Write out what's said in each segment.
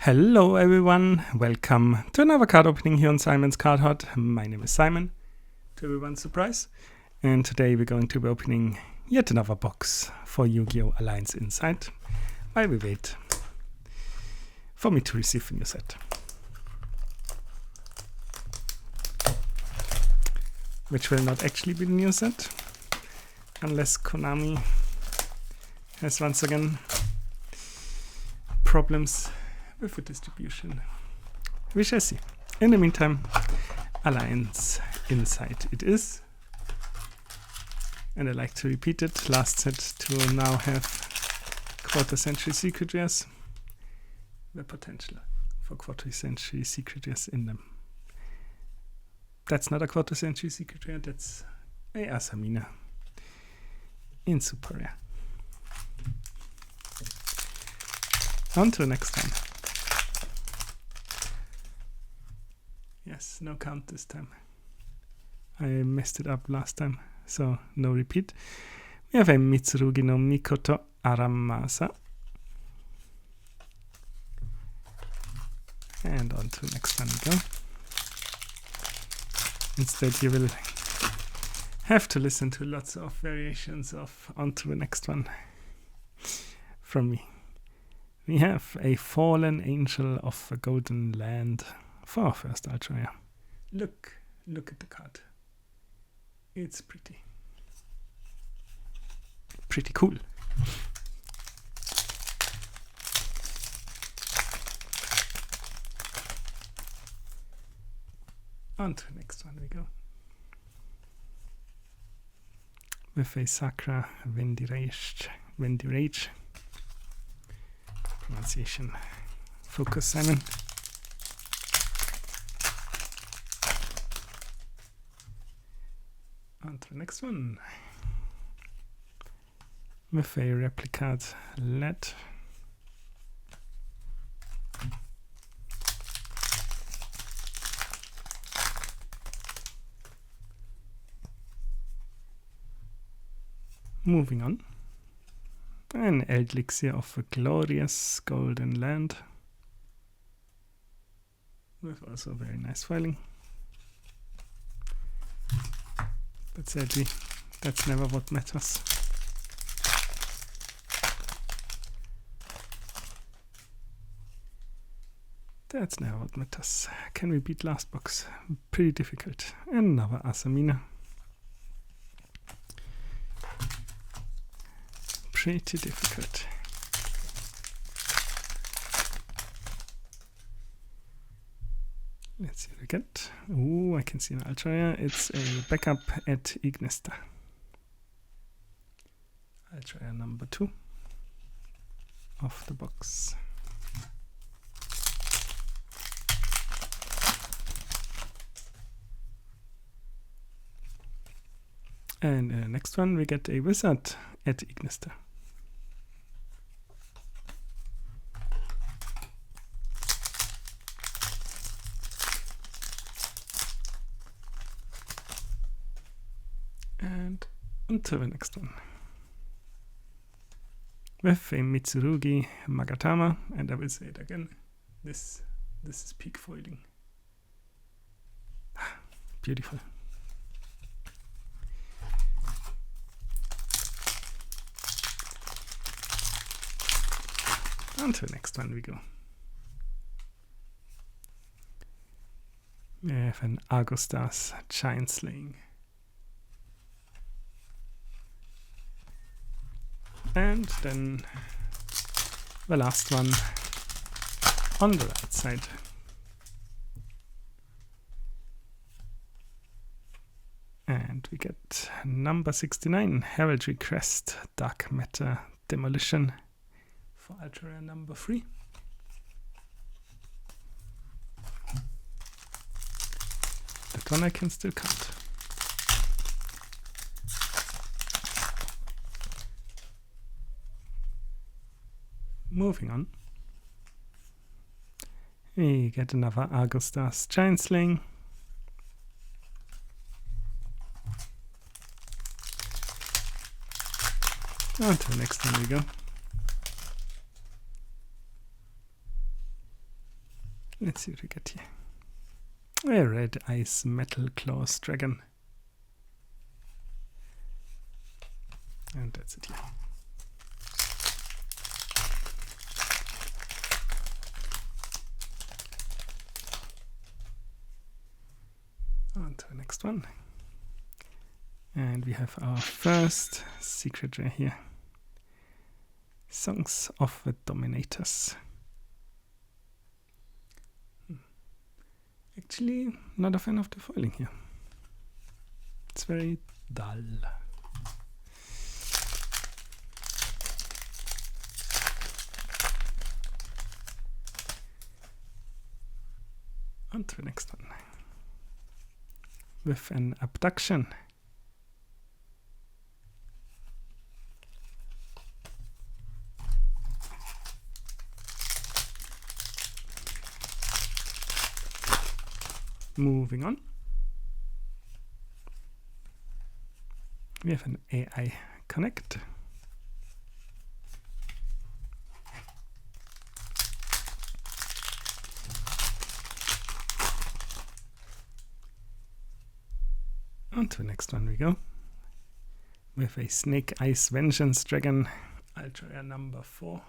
Hello everyone, welcome to another card opening here on Simon's Card Hut. My name is Simon, to everyone's surprise, and today we're going to be opening yet another box for Yu-Gi-Oh! Alliance Insight while we wait for me to receive a new set. Which will not actually be the new set, unless Konami has once again problems with the distribution. We shall see. In the meantime, Alliance Insight it is. And I like to repeat it. Last set to now have quarter century secret rares. The potential for quarter century secret rares in them. That's not a quarter century secret rare, that's a Asamina in super rare. On to the next one. Yes, no count this time. I messed it up last time, so no repeat. We have a Mitsurugi no Mikoto Aramasa. And on to the next one we go. Instead you will have to listen to lots of variations of on to the next one from me. We have a Fallen Angel of a Golden Land for our first ultra rare. Look at the card. It's pretty cool. On to the next one we go. With a Sakura Vendirage. Pronunciation. Focus, Simon. On to the next one. With a Replicat LED. Moving on. An Elixir of a Glorious Golden Land. With also very nice filing. But sadly, that's never what matters. That's never what matters. Can we beat last box? Pretty difficult. Another Asamina. Pretty difficult. Let's see what we get. Oh, I can see an ultra rare. It's a backup at Ignesta. Ultra rare number 2 of the box. And next one we get a wizard at Ignesta. And onto the next one. With a Mitsurugi Magatama, and I will say it again, this is peak foiling. Beautiful. On to the next one we go. We have an Agostas Giant Slaying. And then the last one on the right side. And we get number 69, Heraldry Crest, Dark Matter Demolition for ultra rare number 3. That one I can still count. Moving on. We get another Agostas Giant Slaying. On to the next one we go. Let's see what we get here. A red ice metal claws dragon. And that's it here. On to the next one. And we have our first secret rare here. Songs of the Dominators. Actually, not a fan of the foiling here. It's very dull. On to the next one. With an abduction. Moving on. We have an AI Connect. On to the next one we go. With a Snake Eyes Vengeance Dragon, Ultra Rare number 4.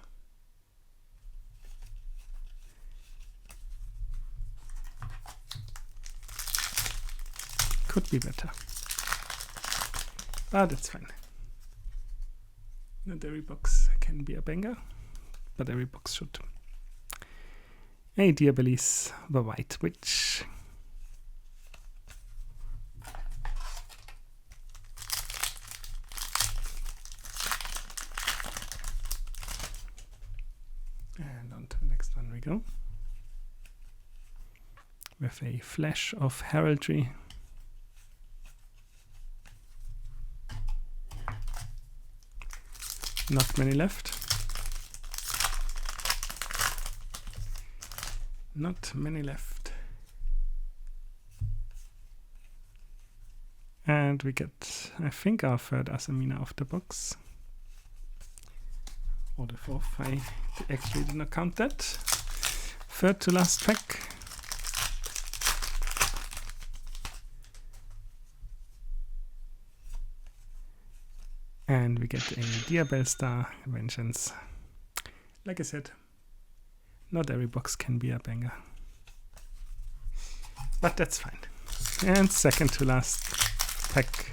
Could be better. But it's fine. Not every box can be a banger, but every box should. A Diabolis, the White Witch. And on to the next one we go. With a Flash of Heraldry. Not many left. Not many left. And we get, I think, our third Asamina of the box. Or the fourth. I actually did not count that. Third to last pack. And we get a Diabellstar Vengeance. Like I said, not every box can be a banger. But that's fine. And second to last pack.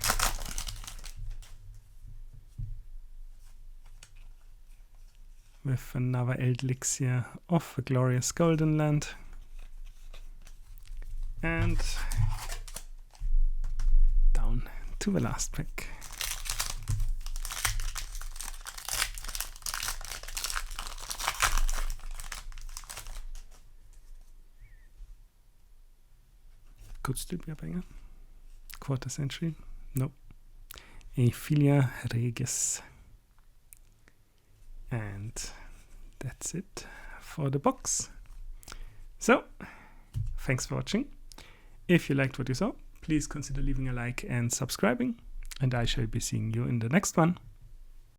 With another Elixir of the Glorious Golden Land. And down to the last pack. Could still be a banger. Quarter century. Nope. A Filia Regis. And that's it for the box. So, thanks for watching. If you liked what you saw, please consider leaving a like and subscribing. And I shall be seeing you in the next one.